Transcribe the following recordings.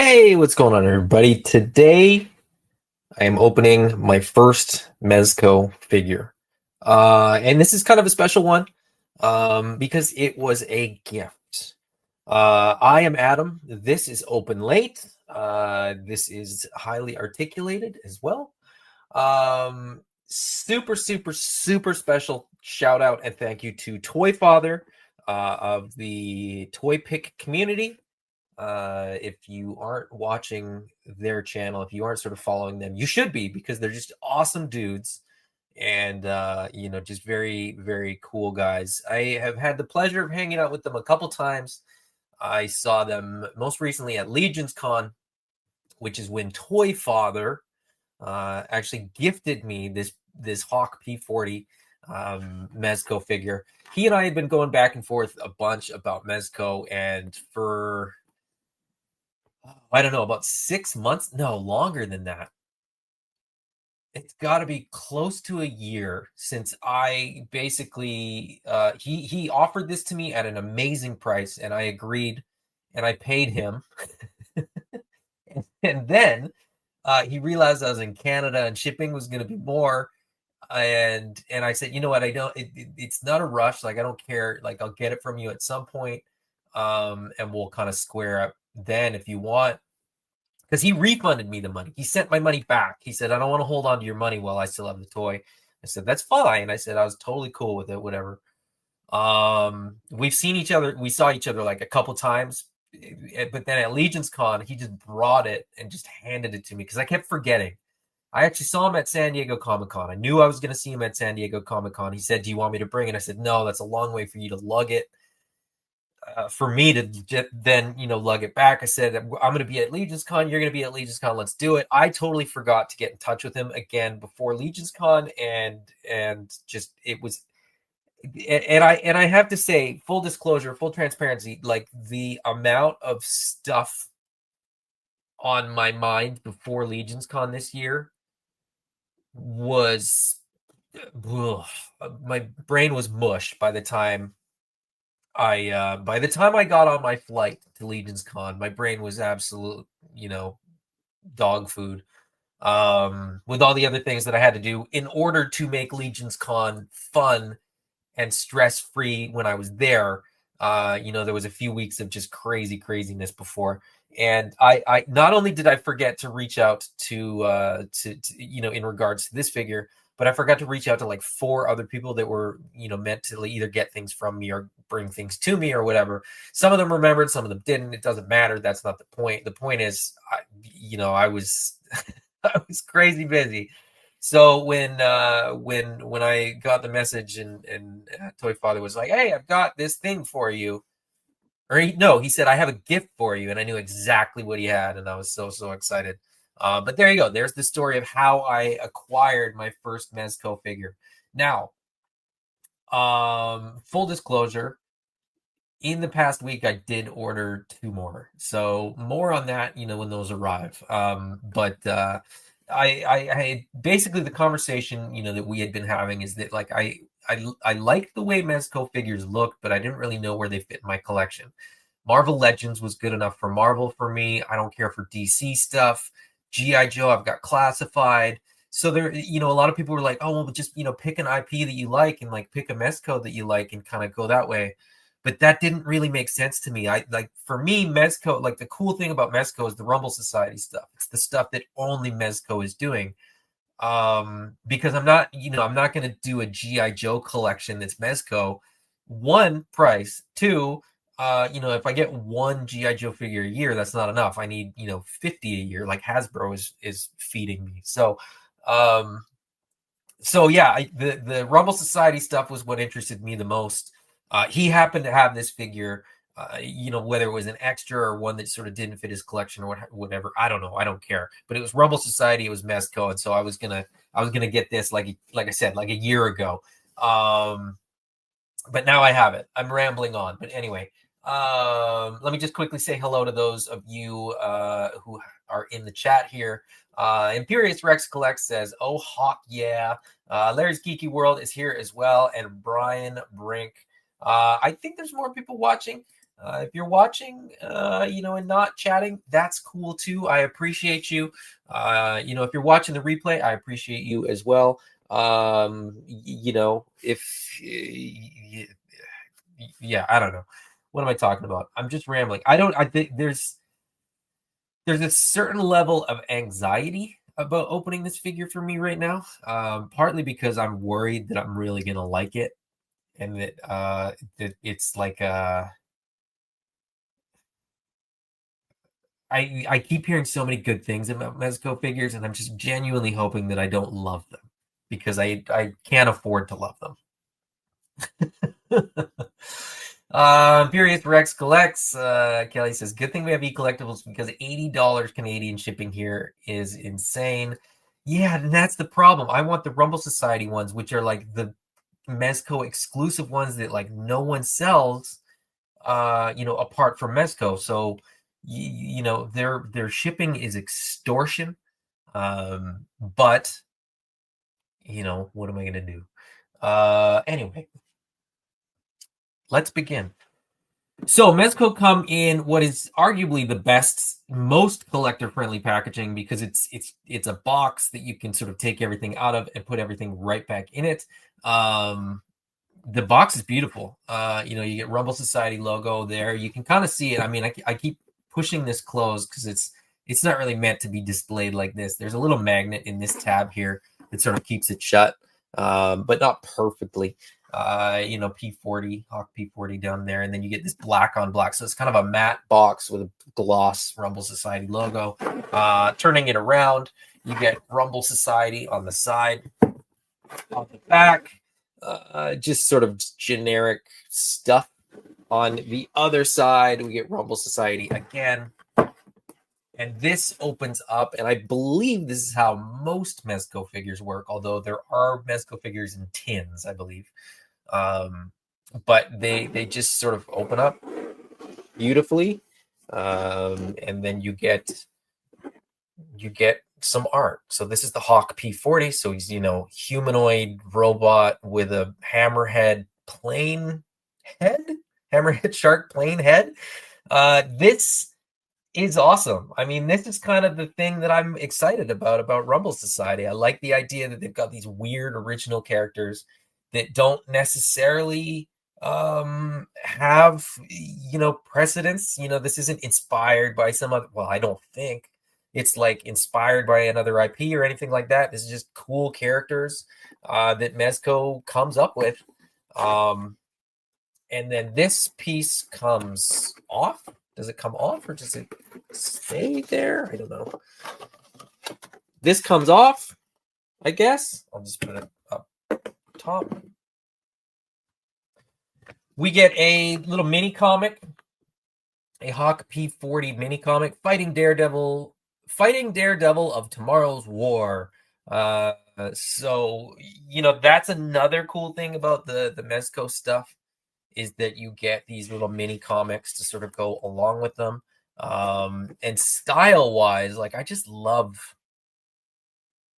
Hey, what's going on, everybody? Today, I am opening my first Mezco figure. And this is kind of a special one because it was a gift. I am Adam. This is Open Late. This is highly articulated as well. Super, super, super special shout out and thank you to Toy Father of the Toy Pick community. If you aren't watching their channel, if you aren't sort of following them, you should be because they're just awesome dudes and just very, very cool guys. I have had the pleasure of hanging out with them a couple times. I saw them most recently at Legion's Con, which is when Toy Father actually gifted me this Hawk P-40 Mezco figure. He and I had been going back and forth a bunch about Mezco, and for I don't know, about 6 months? No, longer than that. It's got to be close to a year since I basically he offered this to me at an amazing price, and I agreed, and I paid him. And then he realized I was in Canada and shipping was going to be more, and I said, you know what, I don't it's not a rush, like I don't care, like I'll get it from you at some point, and we'll kind of square up then if you want. Because he refunded me the money. He sent my money back. He said, I don't want to hold on to your money while I still have the toy. I said, that's fine. I said, I was totally cool with it, whatever. We've seen each other. We saw each other like a couple times. But then at Legion's Con, he just brought it and just handed it to me because I kept forgetting. I actually saw him at San Diego Comic-Con. I knew I was going to see him at San Diego Comic-Con. He said, do you want me to bring it? I said, no, that's a long way for you to lug it. For me to then lug it back. I said, I'm going to be at Legion's Con, you're going to be at Legion's Con, let's do it. I totally forgot to get in touch with him again before Legion's Con, and just it was, and I have to say, full disclosure, full transparency, like the amount of stuff on my mind before Legion's Con this year was my brain was mush by the time I got on my flight to Legion's Con. My brain was absolute, dog food. With all the other things that I had to do in order to make Legion's Con fun and stress-free when I was there. There was a few weeks of just craziness before. And I not only did I forget to reach out to in regards to this figure, but I forgot to reach out to like 4 other people that were, meant to either get things from me or bring things to me or whatever. Some of them remembered, some of them didn't. It doesn't matter. That's not the point. The point is, I was, I was crazy busy. So when I got the message and Toy Father was like, "Hey, I've got this thing for you," or he said, "I have a gift for you," and I knew exactly what he had, and I was so excited. But there you go. There's the story of how I acquired my first Mezco figure. Now, full disclosure, in the past week, I did order 2 more. So more on that, when those arrive. But I basically the conversation, that we had been having is that like I liked the way Mezco figures looked, but I didn't really know where they fit in my collection. Marvel Legends was good enough for Marvel for me. I don't care for DC stuff. G.I. Joe, I've got Classified. So there, a lot of people were like, oh, well, just, pick an IP that you like and like pick a Mezco that you like and kind of go that way. But that didn't really make sense to me. For me, Mezco, like the cool thing about Mezco is the Rumble Society stuff. It's the stuff that only Mezco is doing. Because I'm not going to do a G.I. Joe collection that's Mezco. 1, price. 2, if I get 1 G.I. Joe figure a year, that's not enough. I need, 50 a year, like Hasbro is feeding me. So yeah, the Rumble Society stuff was what interested me the most. He happened to have this figure, whether it was an extra or one that sort of didn't fit his collection or whatever. I don't know. I don't care. But it was Rumble Society. It was Mezco, and so I was gonna get this like I said, like a year ago. But now I have it. I'm rambling on. But anyway, let me just quickly say hello to those of you who are in the chat here. Imperious Rex Collect says, "Oh, Hawk, yeah." Larry's Geeky World is here as well, and Brian Brink. I think there's more people watching. If you're watching, and not chatting, that's cool too. I appreciate you. If you're watching the replay, I appreciate you as well. If yeah, I don't know. What am I talking about? I'm just rambling. I think there's a certain level of anxiety about opening this figure for me right now. Partly because I'm worried that I'm really gonna like it, and that it's like I keep hearing so many good things about Mezco figures, and I'm just genuinely hoping that I don't love them because I can't afford to love them. Furious Rex collects. Kelly says, "Good thing we have e-collectibles because $80 Canadian shipping here is insane." Yeah, and that's the problem. I want the Rumble Society ones, which are like the Mezco exclusive ones that like no one sells. Apart from Mezco, so their shipping is extortion. But what am I gonna do? Anyway, let's begin. So Mezco come in what is arguably the best, most collector-friendly packaging because it's a box that you can sort of take everything out of and put everything right back in it. The box is beautiful. You get Rumble Society logo there. You can kind of see it. I mean, I keep pushing this closed because it's not really meant to be displayed like this. There's a little magnet in this tab here that sort of keeps it shut, but not perfectly. P-40, Hawk P-40 down there, and then you get this black on black. So it's kind of a matte box with a gloss Rumble Society logo. Turning it around, you get Rumble Society on the side. On the back, just sort of generic stuff. On the other side, we get Rumble Society again. And this opens up, and I believe this is how most Mezco figures work, although there are Mezco figures in tins, I believe. But they just sort of open up beautifully. And then you get some art. So this is the Hawk P-40. So he's, humanoid robot with a hammerhead plane head, hammerhead shark plane head. This is awesome. I mean, this is kind of the thing that I'm excited about Rumble Society. I like the idea that they've got these weird original characters that don't necessarily have precedence. This isn't inspired by some other, well, I don't think it's like inspired by another IP or anything like that. This is just cool characters that Mezco comes up with. And then this piece comes off. Does it come off or does it stay there? I don't know. This comes off, I guess. I'll just put it up top. We get a little mini comic, a Hawk P-40 mini comic, fighting Daredevil of tomorrow's war. So that's another cool thing about the Mezco stuff is that you get these little mini comics to sort of go along with them. And style wise, like I just love,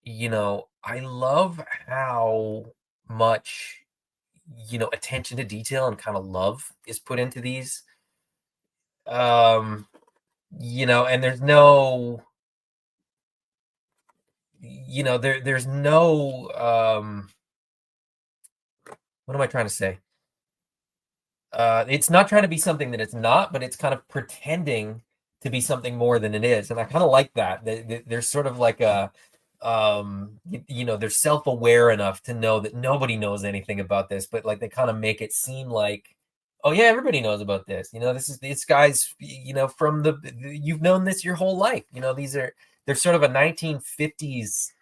I love how much attention to detail and kind of love is put into these. And there's no there's no what am I trying to say? It's not trying to be something that it's not, but it's kind of pretending to be something more than it is. And I kind of like that. There's sort of like a they're self-aware enough to know that nobody knows anything about this, but like they kind of make it seem like, oh yeah, everybody knows about this. This guy's, from you've known this your whole life. They're sort of a 1950s,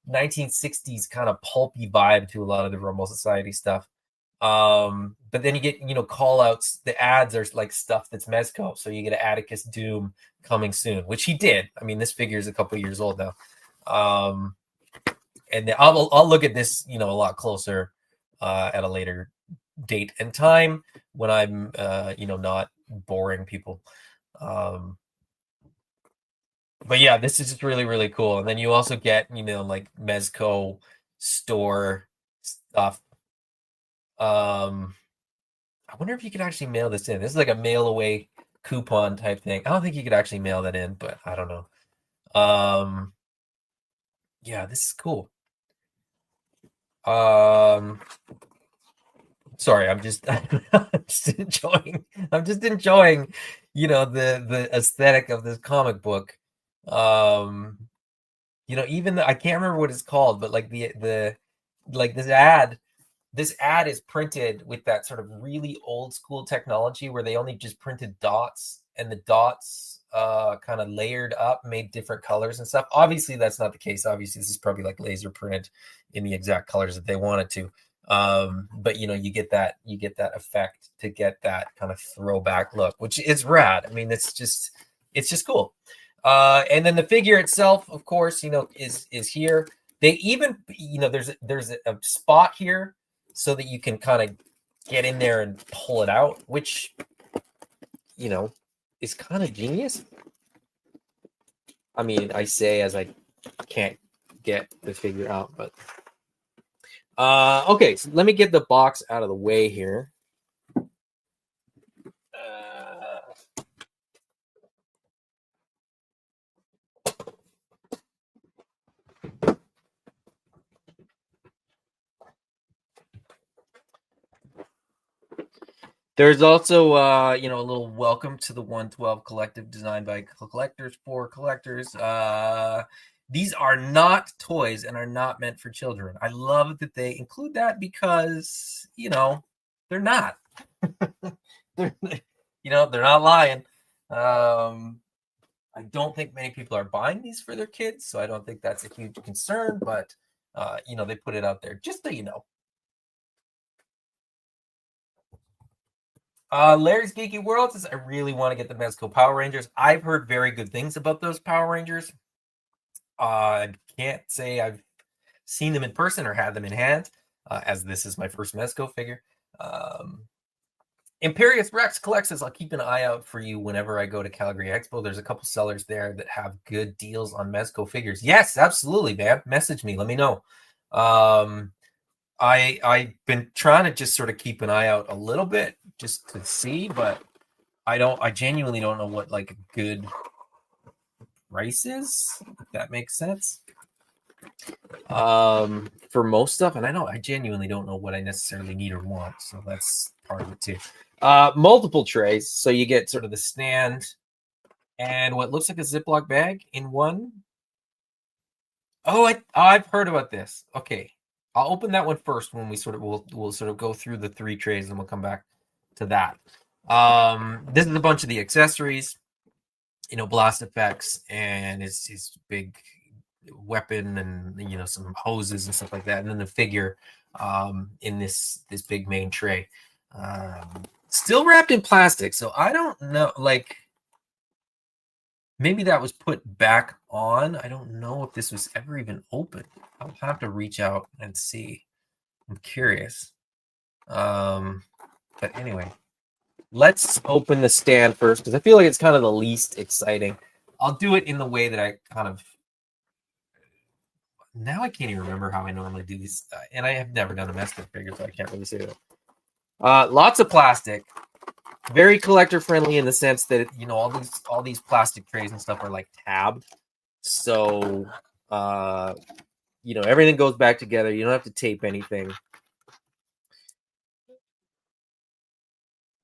1960s kind of pulpy vibe to a lot of the Rumble Society stuff. But then you get, call outs. The ads are like stuff that's Mezco. So you get an Atticus Doom coming soon, which he did. I mean, this figure is a couple years old now. And I'll look at this, a lot closer at a later date and time when I'm, not boring people. But yeah, this is just really, really cool. And then you also get, like Mezco store stuff. wonder if you could actually mail this in. This is like a mail away coupon type thing. I don't think you could actually mail that in, but I don't know. Yeah, this is cool. Sorry, I'm just enjoying the aesthetic of this comic book. Even I can't remember what it's called, but like like this ad is printed with that sort of really old school technology where they only just printed dots, and the dots kind of layered up, made different colors and stuff. Obviously, that's not the case. Obviously, this is probably like laser printed in the exact colors that they wanted to. But you get that effect to get that kind of throwback look, which is rad. I mean, it's just cool. And then the figure itself, of course, is here. They even, there's a spot here so that you can kind of get in there and pull it out, which, is kind of genius. I mean, I say as I can't get the figure out, but okay, so let me get the box out of the way here. There's also, a little welcome to the 112 Collective, designed by collectors for collectors. These are not toys and are not meant for children. I love that they include that because, they're not. they're not lying. I don't think many people are buying these for their kids, so I don't think that's a huge concern. But they put it out there just so you know. Larry's Geeky World says, I really want to get the Mezco Power Rangers. I've heard very good things about those Power Rangers. I can't say I've seen them in person or had them in hand, as this is my first Mezco figure. Imperious Rex Collects says, I'll keep an eye out for you whenever I go to Calgary Expo. There's a couple sellers there that have good deals on Mezco figures. Yes, absolutely, man. Message me. Let me know. I've been trying to just sort of keep an eye out a little bit just to see, but I genuinely don't know what like a good price is, if that makes sense. For most stuff, and I genuinely don't know what I necessarily need or want, so that's part of it too. Multiple trays, so you get sort of the stand and what looks like a Ziploc bag in one. Oh, I've heard about this. Okay, I'll open that one first when we'll sort of go through the 3 trays, and we'll come back to that. This is a bunch of the accessories, blast effects, and his big weapon, and some hoses and stuff like that, and then the figure in this big main tray, still wrapped in plastic. So I don't know, like maybe that was put back on. I don't know if this was ever even opened. I'll have to reach out and see. I'm curious. But anyway, let's open the stand first, because I feel like it's kind of the least exciting. I'll do it in the way that I kind of... Now I can't even remember how I normally do these. And I have never done a Mezco figure, so I can't really say that. Lots of plastic. Very collector friendly in the sense that, all these plastic trays and stuff are like tabbed. So, everything goes back together. You don't have to tape anything.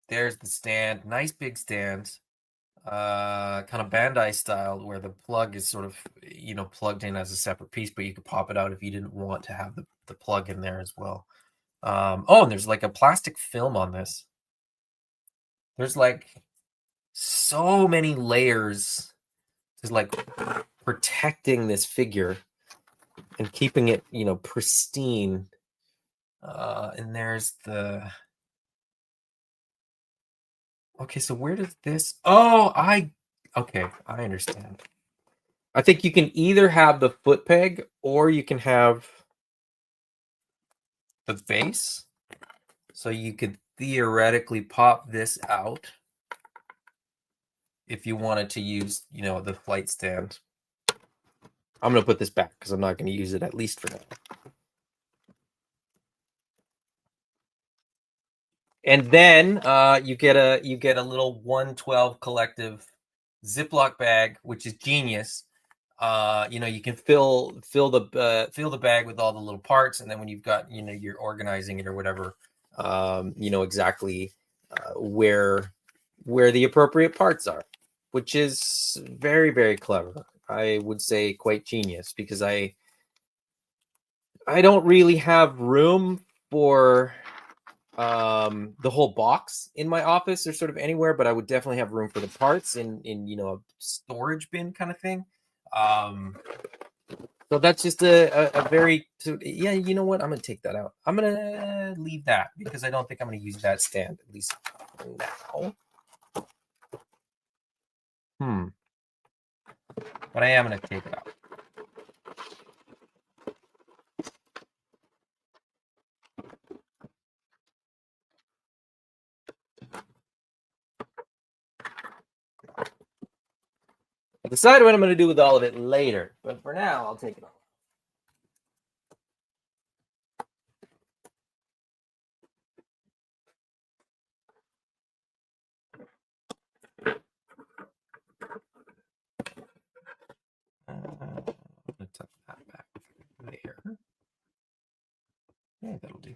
There's the stand. Nice big stand. Kind of Bandai style, where the plug is sort of, plugged in as a separate piece, but you could pop it out if you didn't want to have the plug in there as well. And there's like a plastic film on this. There's like so many layers, just like protecting this figure and keeping it, pristine. And there's the... Okay, so where does this... Okay, I understand. I think you can either have the foot peg or you can have the base. So you could theoretically pop this out if you wanted to use, the flight stand. I'm going to put this back because I'm not going to use it, at least for now. And then you get a little 112 collective Ziploc bag, which is genius. You can fill the bag with all the little parts, and then when you've got, you're organizing it or whatever, you know exactly where the appropriate parts are, which is very, very clever. I would say quite genius, because I don't really have room for the whole box in my office or sort of anywhere, but I would definitely have room for the parts in a storage bin kind of thing. So that's just a very, yeah, you know what? I'm gonna take that out. I'm gonna leave that because I don't think I'm gonna use that stand, at least now. But I am gonna take it out. I'll decide what I'm gonna do with all of it later, but for now, I'll take it off. I'm gonna tuck that back there. Yeah, that'll do.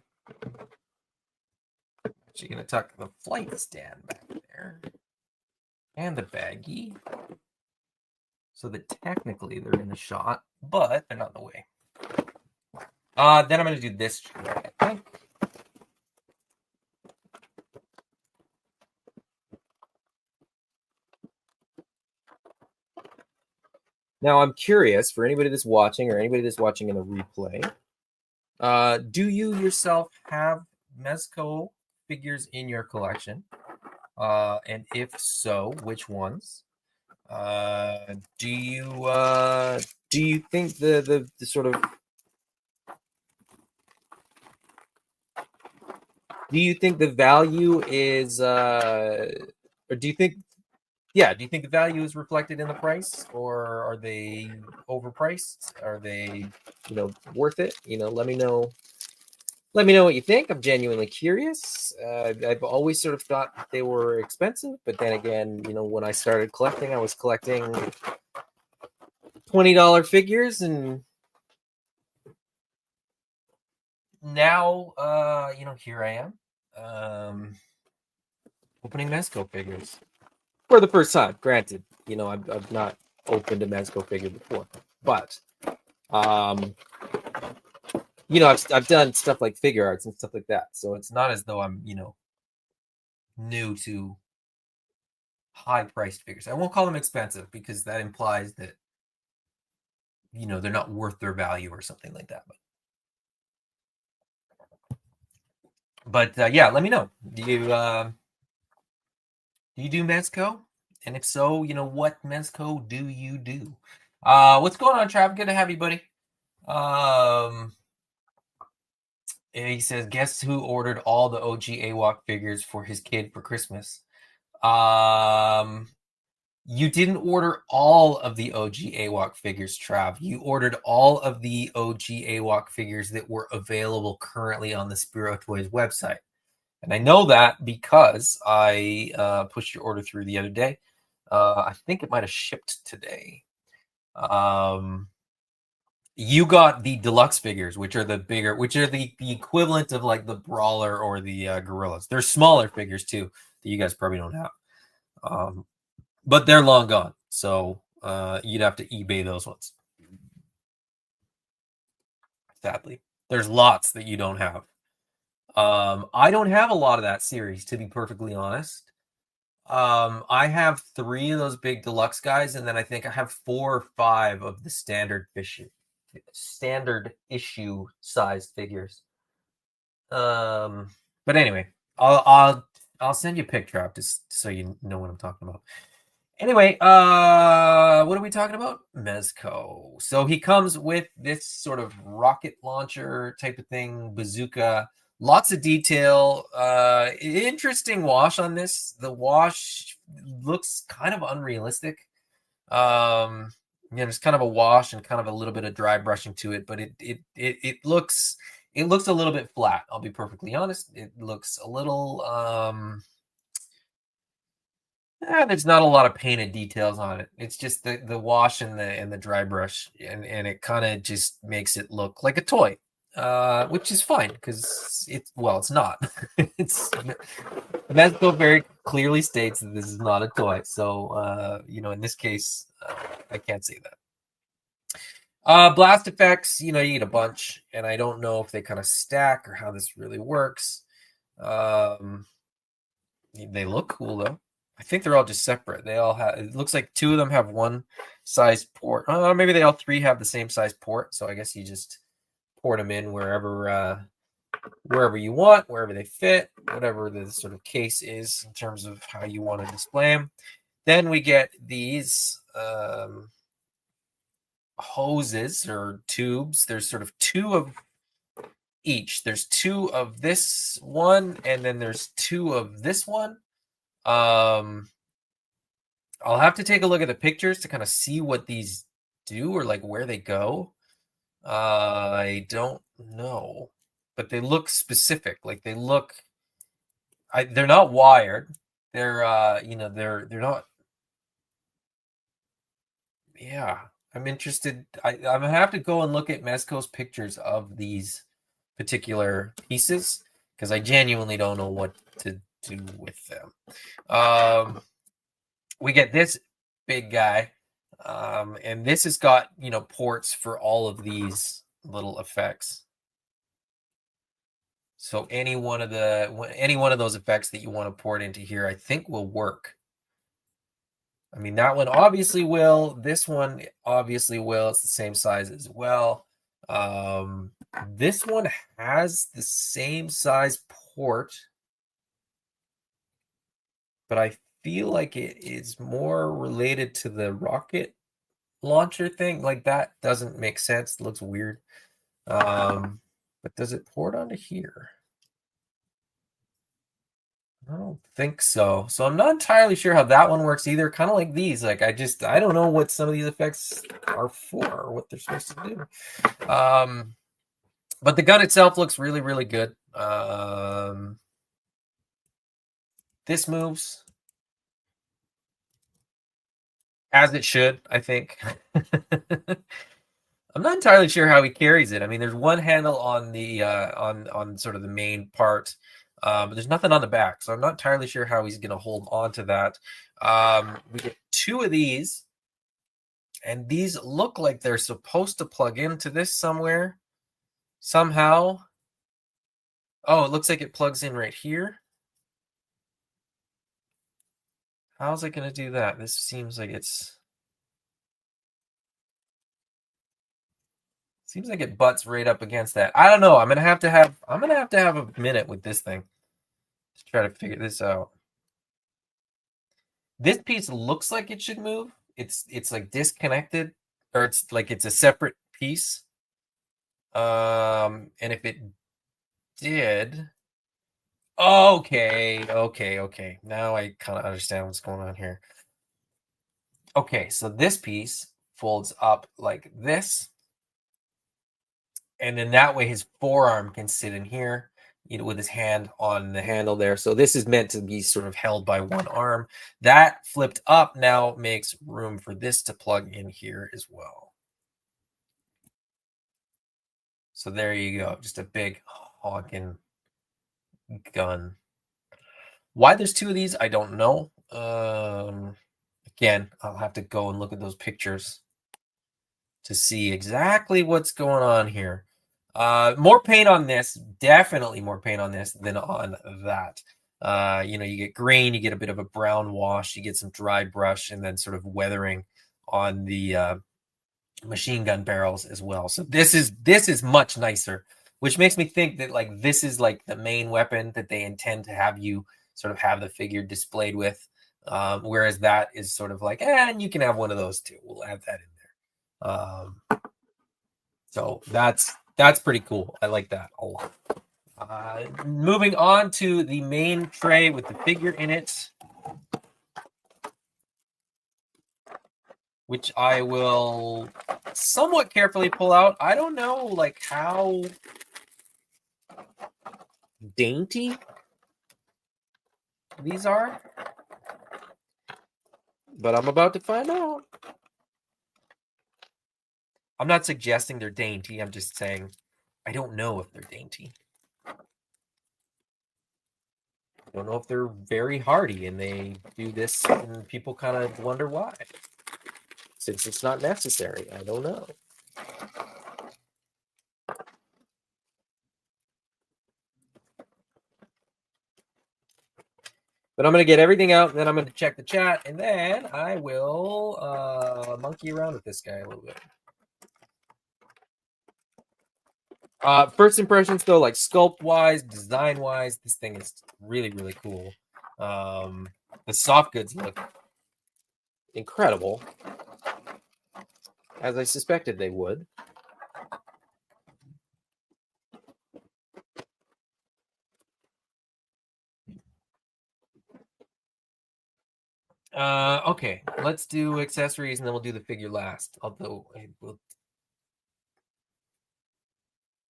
Actually, gonna tuck the flight stand back there, and the baggie, so that technically they're in the shot, but they're not in the way. Then I'm gonna do this tray, I think. Now, I'm curious, for anybody that's watching or anybody that's watching in the replay, do you yourself have Mezco figures in your collection? And if so, which ones? Do you think the sort of, do you think the value is, or do you think the value is reflected in the price, or are they overpriced? Are they, worth it? Let me know. Let me know what you think. I'm genuinely curious. I've always sort of thought they were expensive, but then again, when I started collecting, I was collecting $20 figures, and now, here I am, opening Mezco figures for the first time. Granted, I've not opened a Mezco figure before, but I've done stuff like figure arts and stuff like that, so it's not as though I'm new to high priced figures. I won't call them expensive, because that implies that they're not worth their value or something like that. But yeah, let me know. Do you do Mezco? And if so, what Mezco do you do? What's going on, Trav? Good to have you, buddy. He says, guess who ordered all the OG AWOC figures for his kid for Christmas? You didn't order all of the OG AWOC figures, Trav. You ordered all of the OG AWOC figures that were available currently on the Spiro Toys website. And I know that because I pushed your order through the other day. I think it might have shipped today. You got the deluxe figures, which are the equivalent of like the Brawler or the Gorillas. They're smaller figures too that you guys probably don't have. But they're long gone, so you'd have to eBay those ones. Sadly, there's lots that you don't have. I don't have a lot of that series, to be perfectly honest. I have 3 of those big deluxe guys, and then I think I have 4 or 5 of the standard issue sized figures. But anyway, I'll send you a pic, Trap, just so you know what I'm talking about. Anyway, what are we talking about? Mezco. So he comes with this sort of rocket launcher type of thing, bazooka, lots of detail. Interesting wash on this. The wash looks kind of unrealistic. There's kind of a wash and kind of a little bit of dry brushing to it, but it looks It looks a little bit flat. I'll be perfectly honest. It looks a little there's not a lot of painted details on it. It's just the wash and the dry brush, and it kind of just makes it look like a toy, which is fine because it's not. It's Mezco very clearly states that this is not a toy. So in this case, I can't say that. Blast effects, you get a bunch, and I don't know if they kind of stack or how this really works. They look cool though. I think they're all just separate. They all have. It looks like 2 of them have one size port. Maybe they all 3 have the same size port. So I guess you just port them in wherever you want, wherever they fit, whatever the sort of case is in terms of how you want to display them. Then we get these hoses or tubes. There's sort of 2 of each. There's 2 of this one, and then there's 2 of this one. I'll have to take a look at the pictures to kind of see what these do or like where they go. I don't know, but they look specific. Like they look, they're not wired. They're they're not. Yeah, I'm interested. I'm gonna have to go and look at Mezco's pictures of these particular pieces because I genuinely don't know what to do with them. We get this big guy, and this has got ports for all of these little effects. So any one of those effects that you want to port into here, I think will work. I mean, that one obviously will. This one obviously will. It's the same size as well. This one has the same size port, but I feel like it is more related to the rocket launcher thing. Like that doesn't make sense. It looks weird. But does it port onto here? I don't think so. So I'm not entirely sure how that one works either. Kind of like these. Like I don't know what some of these effects are for or what they're supposed to do. But the gun itself looks really, really good. This moves as it should, I think. I'm not entirely sure how he carries it. I mean, there's one handle on the on sort of the main part, but there's nothing on the back, so I'm not entirely sure how he's going to hold on to that. We get 2 of these, and these look like they're supposed to plug into this somewhere, somehow. Oh, it looks like it plugs in right here. How's it going to do that? This seems like seems like it butts right up against that. I don't know. I'm gonna have to have a minute with this thing to try to figure this out. This piece looks like it should move. It's like disconnected, or it's like it's a separate piece. And if it did, okay. Now I kind of understand what's going on here. Okay, so this piece folds up like this. And then that way his forearm can sit in here, with his hand on the handle there. So this is meant to be sort of held by one arm. That flipped up now makes room for this to plug in here as well. So there you go. Just a big honking gun. Why there's 2 of these, I don't know. Again, I'll have to go and look at those pictures to see exactly what's going on here. More paint on this, definitely more paint on this than on that. You get green, you get a bit of a brown wash, you get some dry brush, and then sort of weathering on the machine gun barrels as well. So this is much nicer, which makes me think that like this is like the main weapon that they intend to have you sort of have the figure displayed with. Whereas that is sort of like, and you can have one of those too. We'll add that in there. So that's pretty cool. I like that a lot. Moving on to the main tray with the figure in it, which I will somewhat carefully pull out. I don't know like how dainty these are, but I'm about to find out. I'm not suggesting they're dainty. I'm just saying I don't know if they're dainty. I don't know if they're very hardy and they do this and people kind of wonder why. Since it's not necessary, I don't know. But I'm going to get everything out, and then I'm going to check the chat, and then I will monkey around with this guy a little bit. First impressions, though, like sculpt-wise, design-wise, this thing is really, really cool. The soft goods look incredible, as I suspected they would. Okay, let's do accessories, and then we'll do the figure last. Although,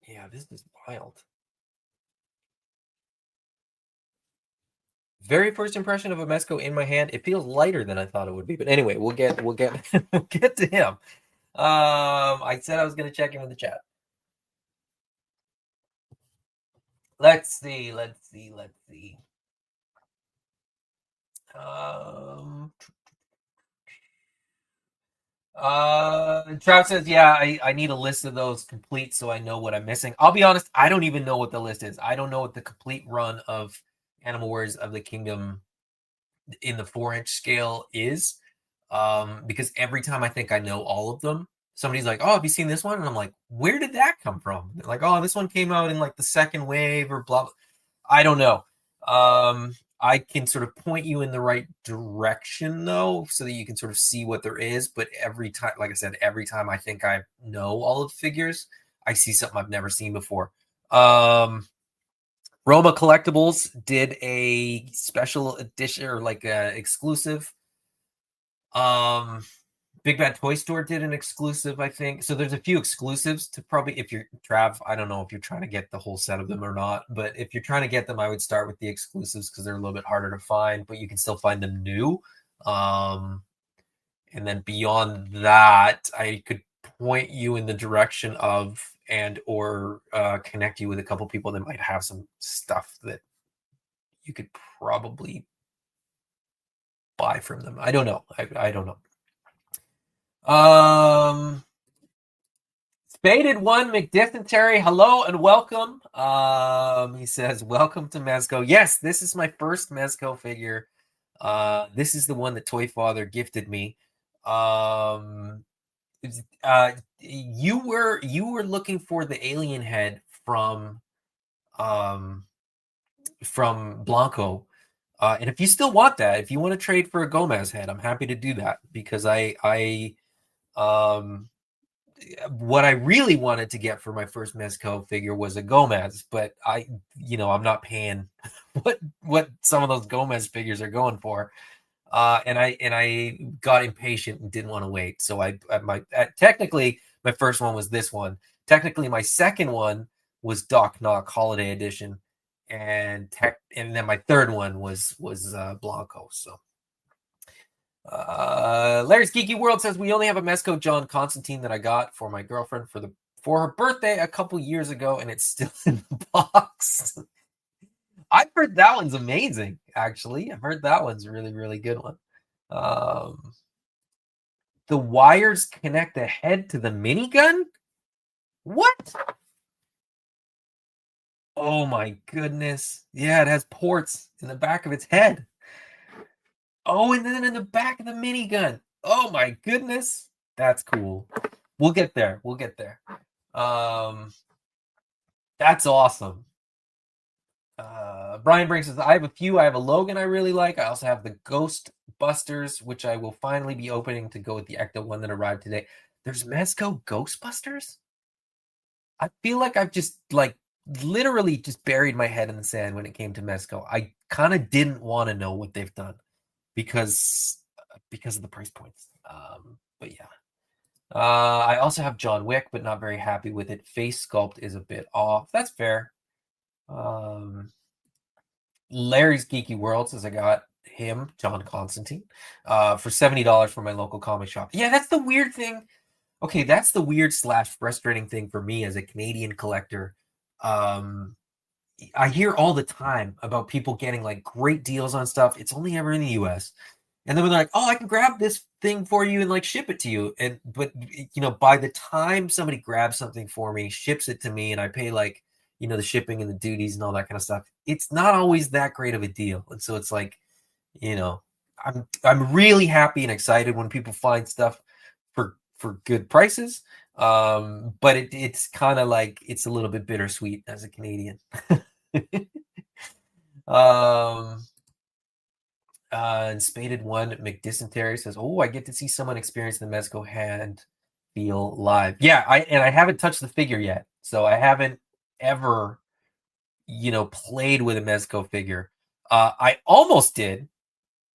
yeah, this is wild. Very first impression of a Mezco in my hand. It feels lighter than I thought it would be. But anyway, we'll get we'll get to him. I said I was going to check in with the chat. Let's see. Trav says, yeah, I need a list of those complete so I know what I'm missing. I'll be honest, I don't even know what the list is. I don't know what the complete run of Animal Warriors of the Kingdom in the 4-inch scale is. Because every time I think I know all of them, somebody's like, oh, have you seen this one? And I'm like, where did that come from? They're like, oh, this one came out in like the second wave or blah, blah. I don't know. I can sort of point you in the right direction, though, so that you can sort of see what there is. But every time, like I said, every time I think I know all of the figures, I see something I've never seen before. Roma Collectibles did a special edition or like a exclusive. Big Bad Toy Store did an exclusive, I think. So there's a few exclusives to probably, if you're Trav, I don't know if you're trying to get the whole set of them or not, but if you're trying to get them, I would start with the exclusives because they're a little bit harder to find, but you can still find them new. And then beyond that, I could point you in the direction of and or connect you with a couple people that might have some stuff that you could probably buy from them. I don't know. I don't know. Spaded One McDysentery, hello and welcome. He says, welcome to Mezco. Yes, this is my first Mezco figure. This is the one that Toy Father gifted me. You were looking for the alien head from Blanco. And if you still want that, if you want to trade for a Gomez head, I'm happy to do that because what I really wanted to get for my first Mezco figure was a Gomez, but I'm not paying what some of those Gomez figures are going for. And I got impatient and didn't want to wait. So technically my first one was this one. Technically my second one was Doc Knock Holiday Edition, and then my third one was Blanco. So Larry's Geeky World says we only have a Mezco John Constantine that I got for my girlfriend for her birthday a couple years ago, and it's still in the box. I've heard that one's amazing, actually. I've heard that one's a really, really good one. The wires connect the head to the minigun? What? Oh my goodness. Yeah, it has ports in the back of its head. Oh, and then in the back of the minigun. Oh my goodness. That's cool. We'll get there. That's awesome. Brian Brink says, I have a few. I have a Logan I really like. I also have the Ghost Busters, which I will finally be opening to go with the Ecto one that arrived today. There's Mezco Ghostbusters? I feel like I've just literally just buried my head in the sand when it came to Mezco. I kind of didn't want to know what they've done because of the price points. But yeah. I also have John Wick, but not very happy with it. Face sculpt is a bit off. That's fair. Larry's Geeky World says I got him, John Constantine, for $70 from my local comic shop. Yeah, that's the weird thing. Okay, that's the weird / frustrating thing for me as a Canadian collector. I hear all the time about people getting like great deals on stuff. It's only ever in the US. And then they're like, "Oh, I can grab this thing for you and like ship it to you." And but by the time somebody grabs something for me, ships it to me, and I pay like the shipping and the duties and all that kind of stuff, it's not always that great of a deal. And so it's like, I'm really happy and excited when people find stuff for good prices. But it's kind of like it's a little bit bittersweet as a Canadian. And Spaded One McDysentery says, "Oh, I get to see someone experience the Mezco hand feel live." Yeah, I haven't touched the figure yet, so I haven't ever, played with a Mezco figure. I almost did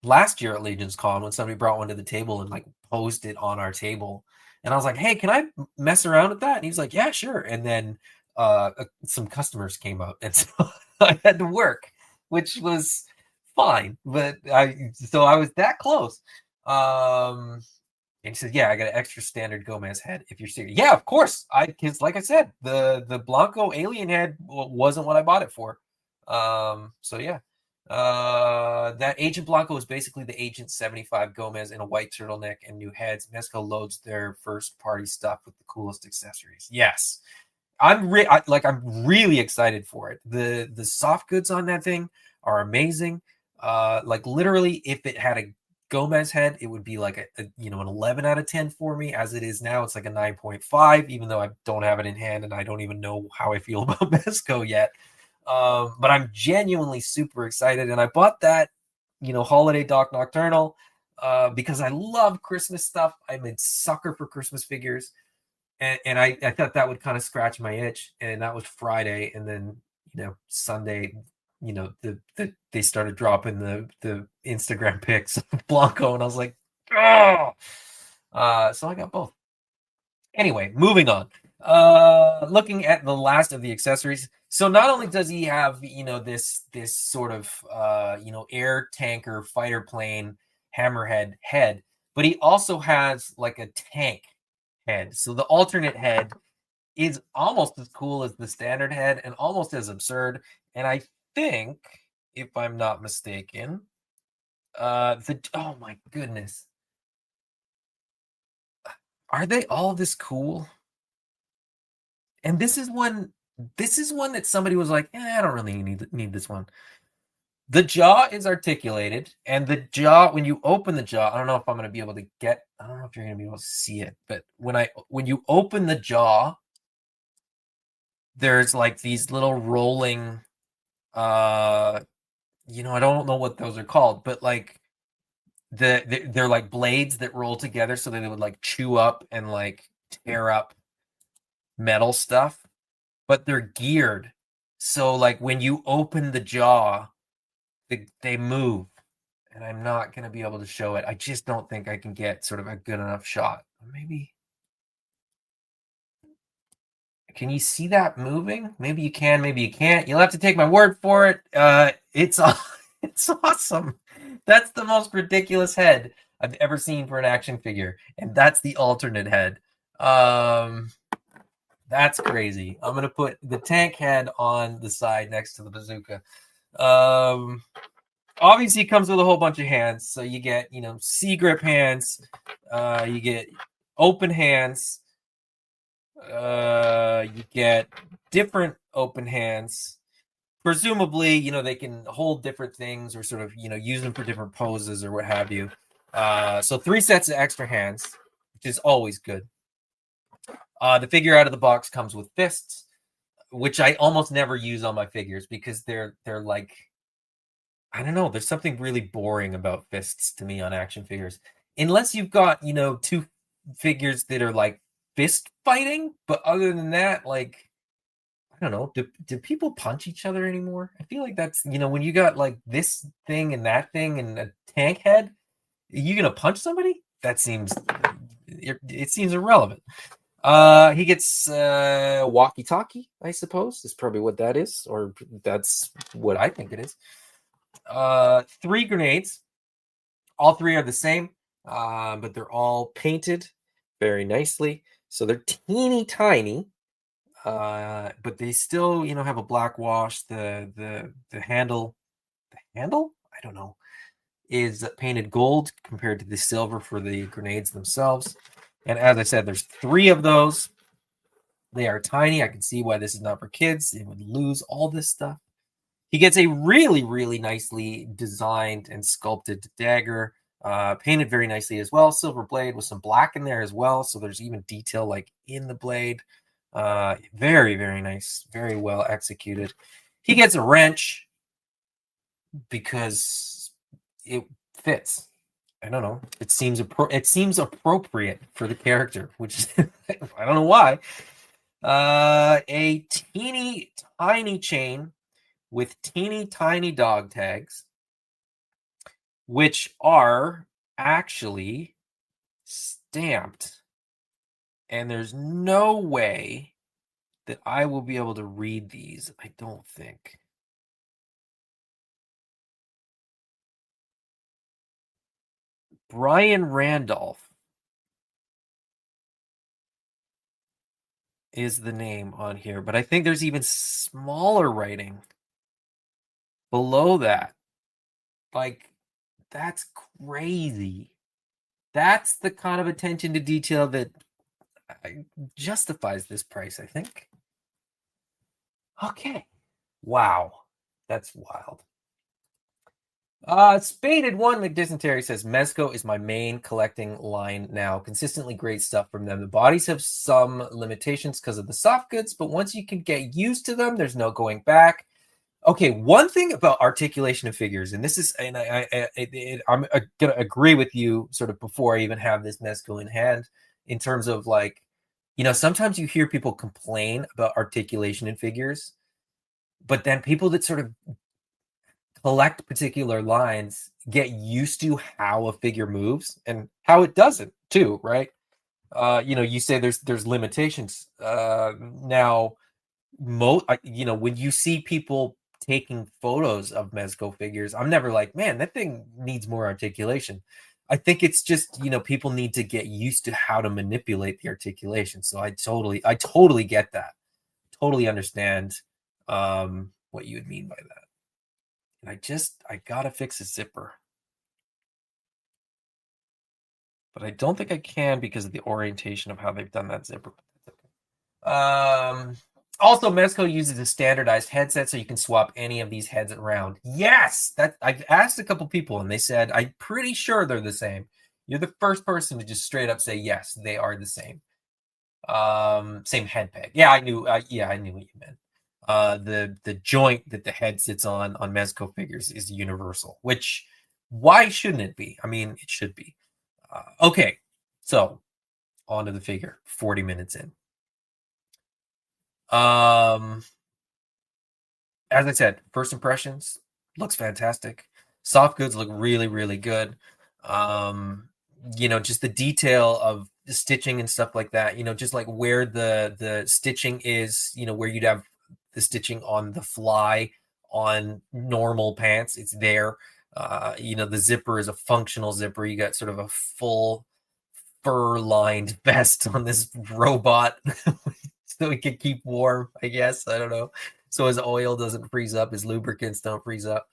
last year at Legion's Con when somebody brought one to the table and like posed it on our table, and I was like, "Hey, can I mess around with that?" And he's like, "Yeah, sure." And then some customers came up, and so I had to work, which was fine, but I was that close. And he says, "Yeah, I got an extra standard Gomez head if you're serious." Yeah, of course. Because like I said, the Blanco alien head wasn't what I bought it for. So yeah. That Agent Blanco is basically the Agent 75 Gomez in a white turtleneck and new heads. Mezco loads their first party stuff with the coolest accessories. Yes. I'm really excited for it. The soft goods on that thing are amazing. Like literally, if it had a Gomez head, it would be like an 11 out of 10 for me. As it is now, it's like a 9.5, even though I don't have it in hand and I don't even know how I feel about Mezco yet. But I'm genuinely super excited, and I bought that holiday Doc Nocturnal because I love Christmas stuff. I'm a sucker for Christmas figures. And I thought that would kind of scratch my itch, and that was Friday, and then Sunday, they started dropping the Instagram pics of Blanco, and I was like, oh, so I got both. Anyway, moving on. Looking at the last of the accessories. So not only does he have this sort of air tanker fighter plane hammerhead head, but he also has like a tank head. So the alternate head is almost as cool as the standard head and almost as absurd. And I think, if I'm not mistaken, oh my goodness, are they all this cool? And this is one that somebody was like, I don't really need this one. The jaw is articulated, and the jaw, when you open the jaw, I don't know if I'm going to be able to I don't know if you're going to be able to see it, but when you open the jaw, there's like these little rolling, I don't know what those are called, but like they're like blades that roll together so that they would like chew up and like tear up metal stuff, but they're geared. So like when you open the jaw, they move, and I'm not going to be able to show it. I just don't think I can get sort of a good enough shot. Maybe. Can you see that moving? Maybe you can, maybe you can't. You'll have to take my word for it. It's awesome. That's the most ridiculous head I've ever seen for an action figure, and that's the alternate head. That's crazy. I'm gonna put the tank head on the side next to the bazooka. Obviously, it comes with a whole bunch of hands. So you get, C grip hands. You get open hands. You get different open hands. Presumably, they can hold different things or sort of, use them for different poses or what have you. So 3 sets of extra hands, which is always good. The figure out of the box comes with fists, which I almost never use on my figures because they're like, I don't know, there's something really boring about fists to me on action figures. Unless you've got, 2 figures that are like fist fighting, but other than that, like, I don't know, do people punch each other anymore? I feel like that's, when you got like this thing and that thing and a tank head, are you gonna punch somebody? That seems, it seems irrelevant. He gets walkie-talkie, I suppose, is probably what that is, or that's what I think it is. 3 grenades. All 3 are the same, but they're all painted very nicely. So they're teeny tiny, but they still, have a black wash. The handle, I don't know, is painted gold compared to the silver for the grenades themselves. And as I said, there's 3 of those. They are tiny. I can see why this is not for kids. It would lose all this stuff. He gets a really, really nicely designed and sculpted dagger, painted very nicely as well. Silver blade with some black in there as well. So there's even detail like in the blade. Very, very nice. Very well executed. He gets a wrench because it fits. I don't know. It seems appropriate for the character, which I don't know why. A teeny tiny chain with teeny tiny dog tags, which are actually stamped. And there's no way that I will be able to read these, I don't think. Brian Randolph is the name on here, but I think there's even smaller writing below that. Like, that's crazy. That's the kind of attention to detail that justifies this price, I think. Okay. Wow. That's wild. Spaded One McDysentery says Mezco is my main collecting line now. Consistently great stuff from them. The bodies have some limitations because of the soft goods, but once you can get used to them, there's no going back. Okay, one thing about articulation of figures, and this is, and I'm gonna agree with you sort of before I even have this Mezco in hand, in terms of like, sometimes you hear people complain about articulation in figures, but then people that sort of collect particular lines get used to how a figure moves and how it doesn't too, right? You say there's limitations. Now, when you see people taking photos of Mezco figures, I'm never like, man, that thing needs more articulation. I think it's just, people need to get used to how to manipulate the articulation. So I totally get that. Totally understand what you would mean by that. And I gotta fix a zipper. But I don't think I can because of the orientation of how they've done that zipper. Also, Mezco uses a standardized headset, so you can swap any of these heads around. Yes, that I've asked a couple people, and they said, I'm pretty sure they're the same. You're the first person to just straight up say, yes, they are the same. Same head peg. Yeah, I knew. I knew what you meant. The joint that the head sits on Mezco figures is universal, which why shouldn't it be? I mean, it should be. Okay, so on to the figure. 40 minutes in. As I said, first impressions, looks fantastic. Soft goods look really, really good. Just the detail of the stitching and stuff like that, just like where the stitching is, where you'd have the stitching on the fly on normal pants, it's there. The zipper is a functional zipper. You got sort of a full fur-lined vest on this robot so he can keep warm, I guess. I don't know. So his oil doesn't freeze up, his lubricants don't freeze up.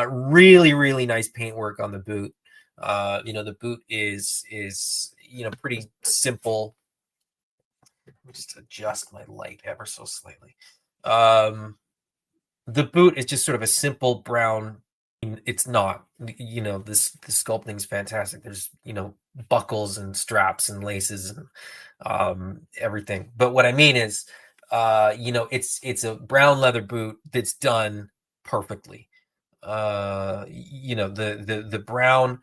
Really, really nice paintwork on the boot. The boot is pretty simple. Let me just adjust my light ever so slightly. The boot is just sort of a simple brown. It's not, the sculpting is fantastic. There's, buckles and straps and laces and everything. But what I mean is, it's a brown leather boot that's done perfectly. The brown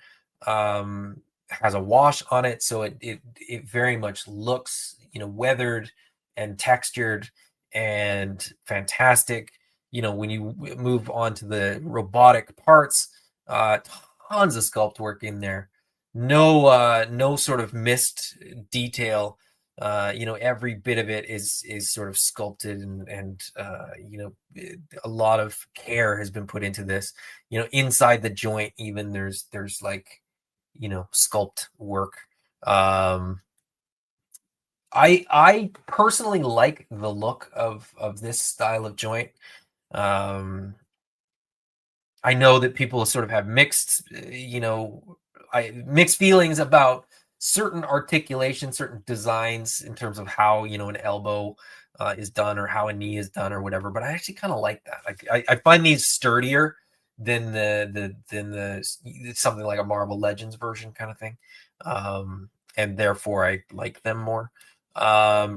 has a wash on it, so it very much looks, weathered and textured and fantastic. When you move on to the robotic parts, tons of sculpt work in there. No sort of missed detail. every bit of it is sort of sculpted, and a lot of care has been put into this. Inside the joint, even there's like, sculpt work. I personally like the look of this style of joint. Um, I know that people sort of have mixed feelings about certain articulations, certain designs in terms of how, an elbow is done, or how a knee is done, or whatever. But I actually kind of like that. I find these sturdier than something like a Marvel Legends version kind of thing, and therefore I like them more.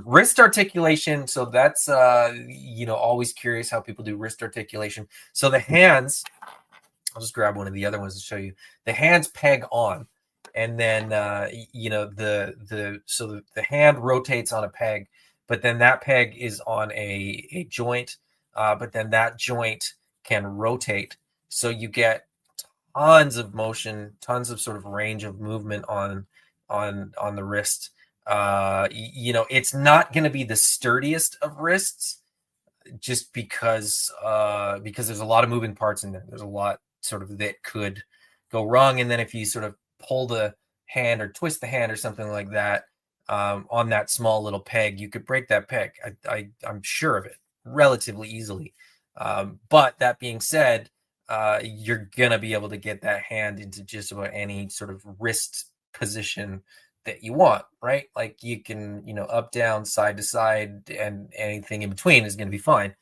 Wrist articulation. So that's always curious how people do wrist articulation. So the hands. I'll just grab one of the other ones to show you. The hands peg on, and then the hand rotates on a peg, but then that peg is on a joint, but then that joint can rotate, so you get tons of motion, tons of sort of range of movement on the wrist. It's not going to be the sturdiest of wrists, just because there's a lot of moving parts in there. There's a lot sort of that could go wrong, and then if you sort of pull the hand or twist the hand or something like that, on that small little peg, you could break that peg. I'm sure of it relatively easily. But that being said, you're gonna be able to get that hand into just about any sort of wrist position that you want, right? Like you can, up, down, side to side, and anything in between is going to be fine.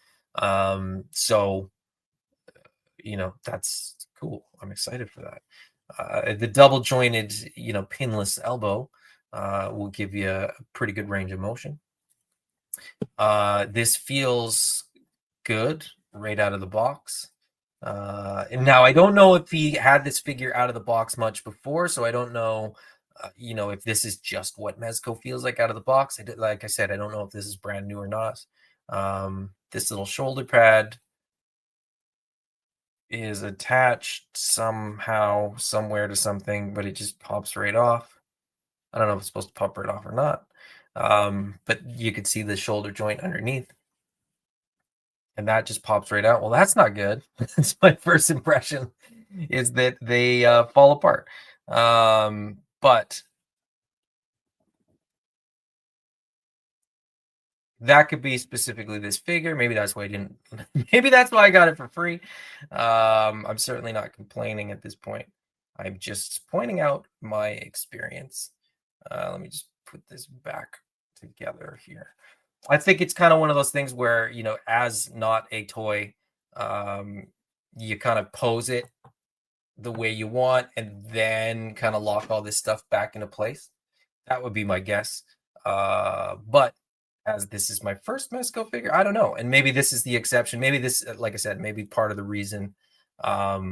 So, that's cool. I'm excited for that. The double jointed, pinless elbow will give you a pretty good range of motion. This feels good right out of the box. And now I don't know if he had this figure out of the box much before, so I don't know, if this is just what Mezco feels like out of the box. Like I said, I don't know if this is brand new or not. This little shoulder pad is attached somehow, somewhere to something, but it just pops right off. I don't know if it's supposed to pop right off or not. But you could see the shoulder joint underneath, and that just pops right out. Well, that's not good. That's my first impression, is that they fall apart. But that could be specifically this figure. Maybe that's why I didn't. Maybe that's why I got it for free. I'm certainly not complaining at this point. I'm just pointing out my experience. Let me just put this back together here. I think it's kind of one of those things where, as not a toy, you kind of pose it the way you want, and then kind of lock all this stuff back into place. That would be my guess. But as this is my first Mezco figure, I don't know. And maybe this is the exception. Maybe this, like I said, maybe part of the reason that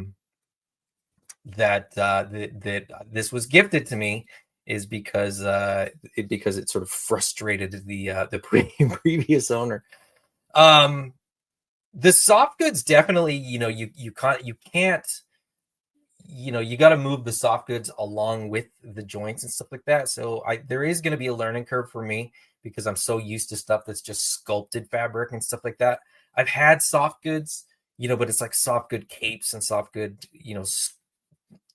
this was gifted to me is because it sort of frustrated the previous owner. The soft goods definitely, you can't, you got to move the soft goods along with the joints and stuff like that. So there is going to be a learning curve for me, because I'm so used to stuff that's just sculpted fabric and stuff like that. I've had soft goods, but it's like soft good capes and soft good,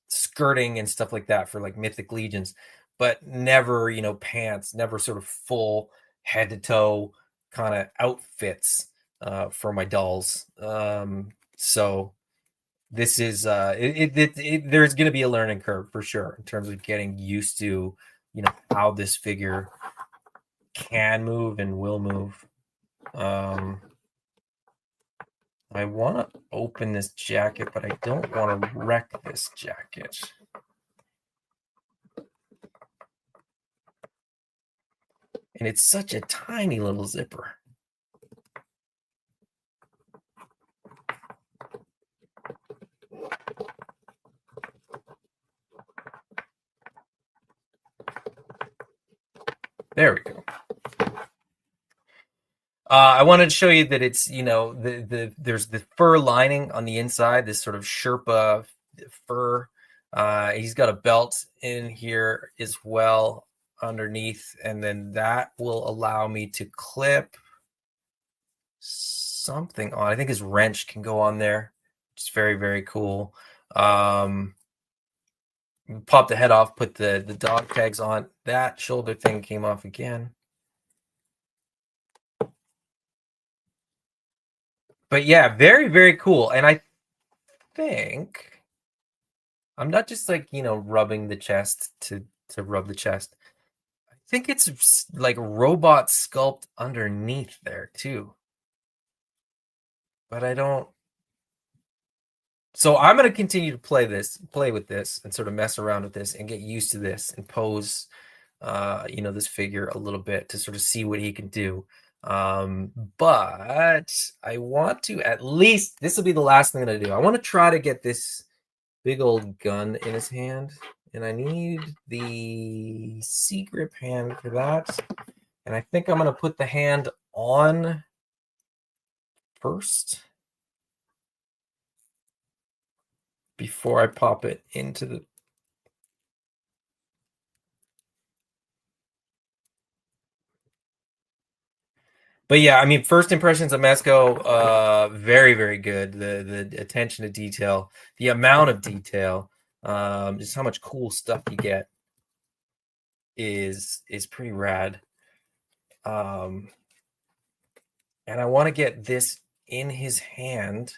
skirting and stuff like that for like Mythic Legions, but never, pants, never sort of full head to toe kind of outfits for my dolls. So this is there's going to be a learning curve for sure in terms of getting used to, how this figure can move and will move. I want to open this jacket, but I don't want to wreck this jacket. And it's such a tiny little zipper. There we go. I wanted to show you that it's, there's the fur lining on the inside, this sort of Sherpa fur. He's got a belt in here as well. underneath, and then that will allow me to clip something on. I think his wrench can go on there. It's very, very cool. Pop the head off, put the dog tags on. That shoulder thing came off again. But yeah, very, very cool. And I think I'm not just like, rubbing the chest to rub the chest. I think it's like robot sculpt underneath there too. But I don't. So I'm going to continue to play with this and sort of mess around with this and get used to this and pose, this figure a little bit to sort of see what he can do. But I want to at least, this will be the last thing that I do. I want to try to get this big old gun in his hand, and I need the C-grip hand for that. And I think I'm going to put the hand on first before I pop it into the. But yeah, I mean, first impressions of Mezco, very, very good. The attention to detail, the amount of detail, just how much cool stuff you get is pretty rad. And I want to get this in his hand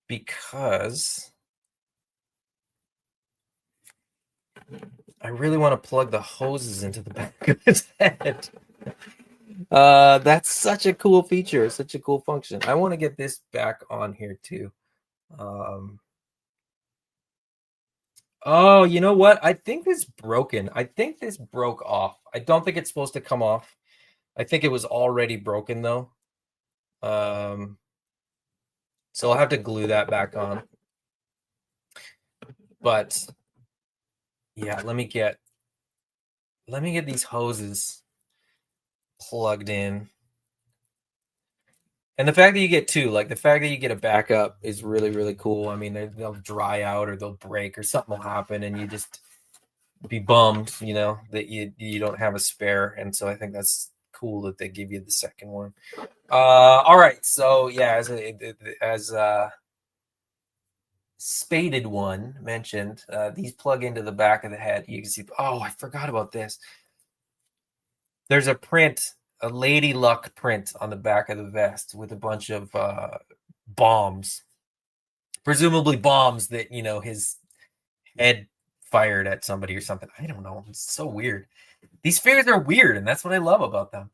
because I really want to plug the hoses into the back of his head. That's such a cool feature, such a cool function. I want to get this back on here too. Oh, you know what? I think this broken. I think this broke off. I don't think it's supposed to come off. I think it was already broken though. So I'll have to glue that back on. But yeah, let me get these hoses plugged in. And the fact that you get two, like the fact that you get a backup is really, really cool. I mean, they'll dry out or they'll break or something will happen and you just be bummed, that you don't have a spare. And so I think that's cool that they give you the second one. All right. So yeah, as Spaded One mentioned, these plug into the back of the head. You can see, oh, I forgot about this. There's a print, a Lady Luck print on the back of the vest with a bunch of bombs, presumably bombs that, his head fired at somebody or something. I don't know. It's so weird. These figures are weird, and that's what I love about them.